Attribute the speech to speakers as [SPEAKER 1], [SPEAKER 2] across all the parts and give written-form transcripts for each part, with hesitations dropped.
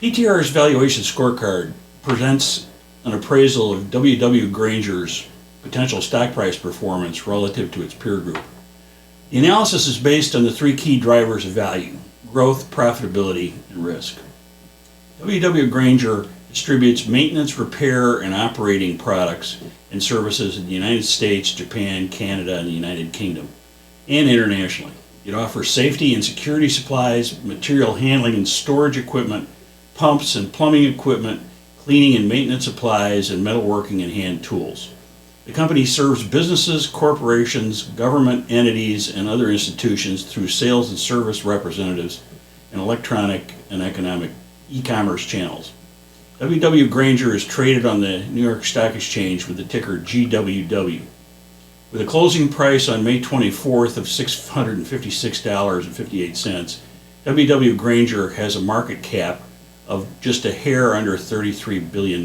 [SPEAKER 1] PTR's Valuation Scorecard presents an appraisal of Grainger's potential stock price performance relative to its peer group. The analysis is based on the three key drivers of value: growth, profitability, and risk. Grainger distributes maintenance, repair, and operating products and services in the United States, Japan, Canada, and the United Kingdom, and internationally. It offers safety and security supplies, material handling and storage equipment, pumps and plumbing equipment, cleaning and maintenance supplies, and metalworking and hand tools. The company serves businesses, corporations, government entities, and other institutions through sales and service representatives and electronic and economic e-commerce channels. Grainger is traded on the New York Stock Exchange with the ticker GWW. With a closing price on May 24th of $656.58, Grainger has a market cap of just a hair under $33 billion.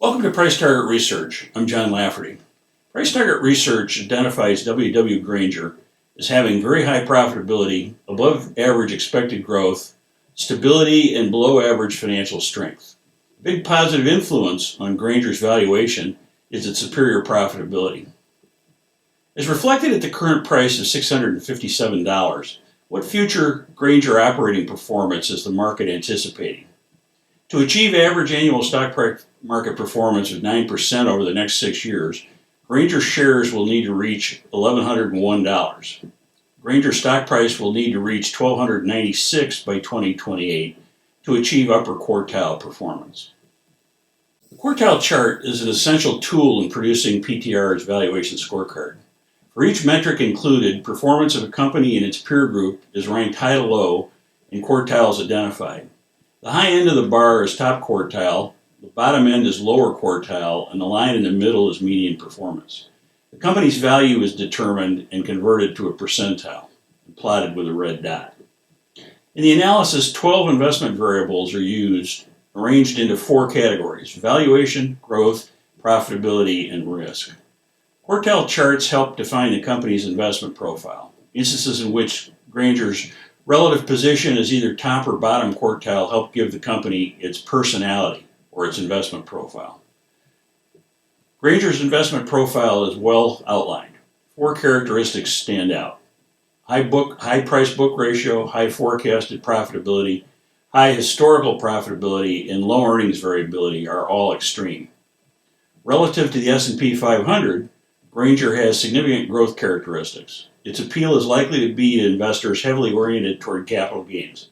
[SPEAKER 1] Welcome to Price Target Research. I'm John Lafferty. Price Target Research identifies Grainger as having very high profitability, above average expected growth, stability, and below average financial strength. A big positive influence on Grainger's valuation is its superior profitability. As reflected at the current price of $657, what future Grainger operating performance is the market anticipating? To achieve average annual stock market performance of 9% over the next 6 years, Grainger shares will need to reach $1,101. Grainger stock price will need to reach $1,296 by 2028 to achieve upper quartile performance. The quartile chart is an essential tool in producing PTR's valuation scorecard. For each metric included, performance of a company in its peer group is ranked high to low and quartiles identified. The high end of the bar is top quartile, the bottom end is lower quartile, and the line in the middle is median performance. The company's value is determined and converted to a percentile, and plotted with a red dot. In the analysis, 12 investment variables are used, arranged into 4 categories: valuation, growth, profitability, and risk. Quartile charts help define the company's investment profile. Instances in which Grainger's relative position as either top or bottom quartile help give the company its personality or its investment profile. Grainger's investment profile is well outlined. 4 characteristics stand out: high price book ratio, high forecasted profitability, high historical profitability, and low earnings variability are all extreme. Relative to the S&P 500, Grainger has significant growth characteristics. Its appeal is likely to be to investors heavily oriented toward capital gains.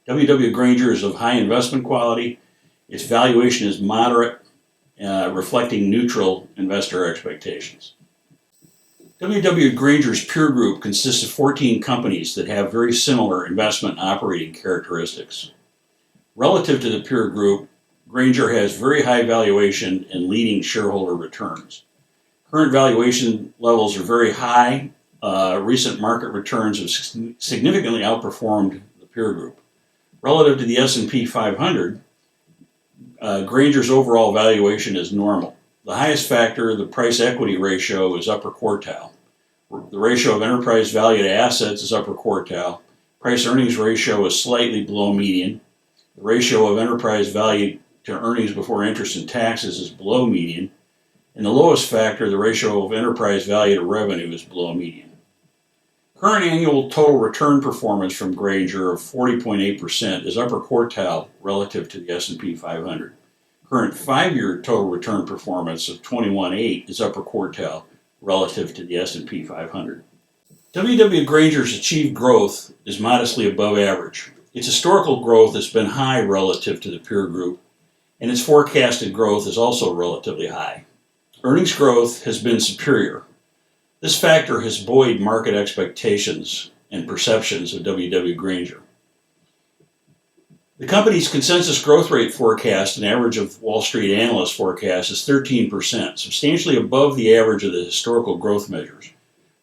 [SPEAKER 1] Grainger is of high investment quality. Its valuation is moderate, reflecting neutral investor expectations. Grainger's peer group consists of 14 companies that have very similar investment and operating characteristics. Relative to the peer group, Grainger has very high valuation and leading shareholder returns. Current valuation levels are very high. Recent market returns have significantly outperformed the peer group. Relative to the S&P 500, Grainger's overall valuation is normal. The highest factor, the price-equity ratio, is upper quartile. The ratio of enterprise value to assets is upper quartile. Price-earnings ratio is slightly below median. The ratio of enterprise value to earnings before interest and taxes is below median. And the lowest factor, the ratio of enterprise value to revenue, is below median. Current annual total return performance from Grainger of 40.8% is upper quartile relative to the S&P 500. Current 5-year total return performance of 21.8% is upper quartile relative to the S&P 500. Grainger's achieved growth is modestly above average. Its historical growth has been high relative to the peer group, and its forecasted growth is also relatively high. Earnings growth has been superior. This factor has buoyed market expectations and perceptions of Grainger. The company's consensus growth rate forecast, an average of Wall Street analyst forecast, is 13%, substantially above the average of the historical growth measures.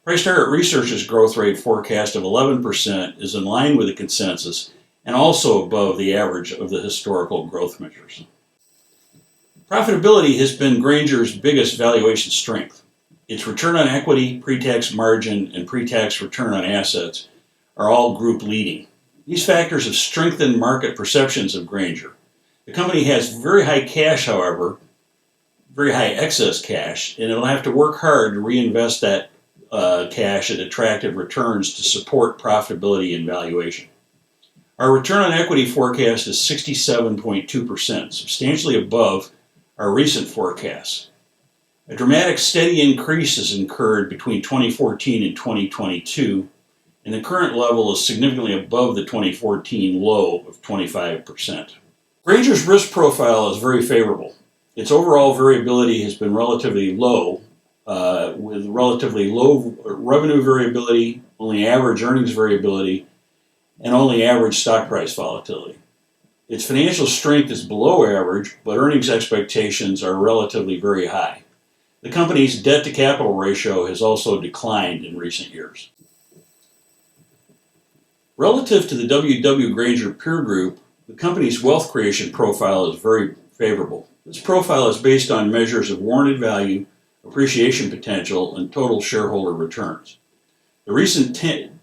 [SPEAKER 1] Price Target Research's growth rate forecast of 11% is in line with the consensus and also above the average of the historical growth measures. Profitability has been Grainger's biggest valuation strength. Its return on equity, pre-tax margin, and pre-tax return on assets are all group leading. These factors have strengthened market perceptions of Grainger. The company has very high cash, however, very high excess cash, and it'll have to work hard to reinvest that cash at attractive returns to support profitability and valuation. Our return on equity forecast is 67.2%, substantially above our recent forecasts. A dramatic steady increase is incurred between 2014 and 2022, and the current level is significantly above the 2014 low of 25%. Grainger's risk profile is very favorable. Its overall variability has been relatively low, with relatively low revenue variability, only average earnings variability, and only average stock price volatility. Its financial strength is below average, but earnings expectations are relatively very high. The company's debt-to-capital ratio has also declined in recent years. Relative to the W.W. Grainger peer group, the company's wealth creation profile is very favorable. This profile is based on measures of warranted value, appreciation potential, and total shareholder returns. The recent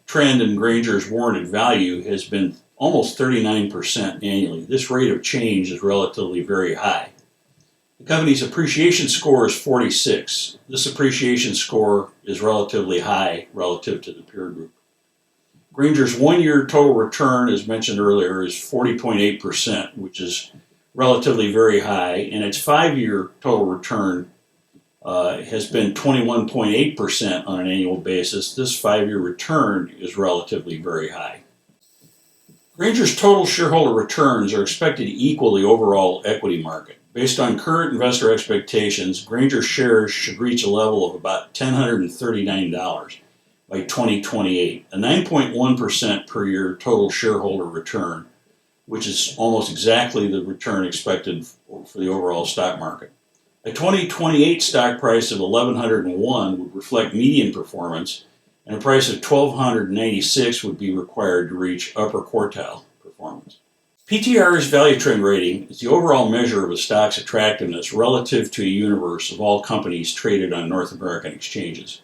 [SPEAKER 1] trend in Grainger's warranted value has been almost 39% annually. This rate of change is relatively very high. The company's appreciation score is 46. This appreciation score is relatively high relative to the peer group. Grainger's one-year total return, as mentioned earlier, is 40.8%, which is relatively very high, and its 5-year total return has been 21.8% on an annual basis. This 5-year return is relatively very high. Grainger's total shareholder returns are expected to equal the overall equity market. Based on current investor expectations, Grainger shares should reach a level of about $1,039 by 2028, a 9.1% per year total shareholder return, which is almost exactly the return expected for the overall stock market. A 2028 stock price of $1,101 would reflect median performance, and a price of $1,296 would be required to reach upper quartile performance. PTR's Value Trend Rating is the overall measure of a stock's attractiveness relative to a universe of all companies traded on North American exchanges.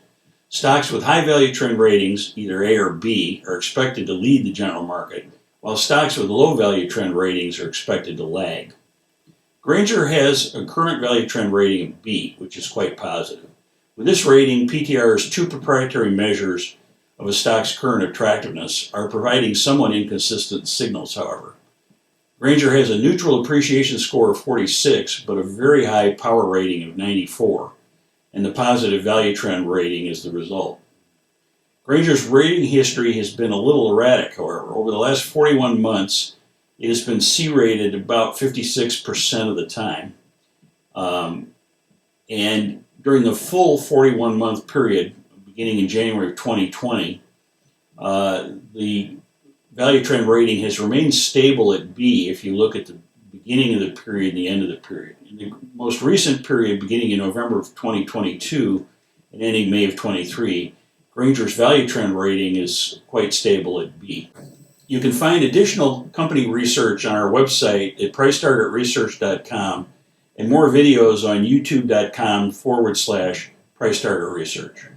[SPEAKER 1] Stocks with high value trend ratings, either A or B, are expected to lead the general market, while stocks with low value trend ratings are expected to lag. Grainger has a current value trend rating of B, which is quite positive. With this rating, PTR's two proprietary measures of a stock's current attractiveness are providing somewhat inconsistent signals, however. Grainger has a neutral appreciation score of 46, but a very high power rating of 94, and the positive value trend rating is the result. Grainger's rating history has been a little erratic, however. Over the last 41 months, it has been C-rated about 56% of the time. And during the full 41-month period, beginning in January of 2020, the value trend rating has remained stable at B if you look at the beginning of the period and the end of the period. In the most recent period, beginning in November of 2022 and ending May of 23, Grainger's value trend rating is quite stable at B. You can find additional company research on our website at pricetargetresearch.com and more videos on youtube.com/pricetargetresearch.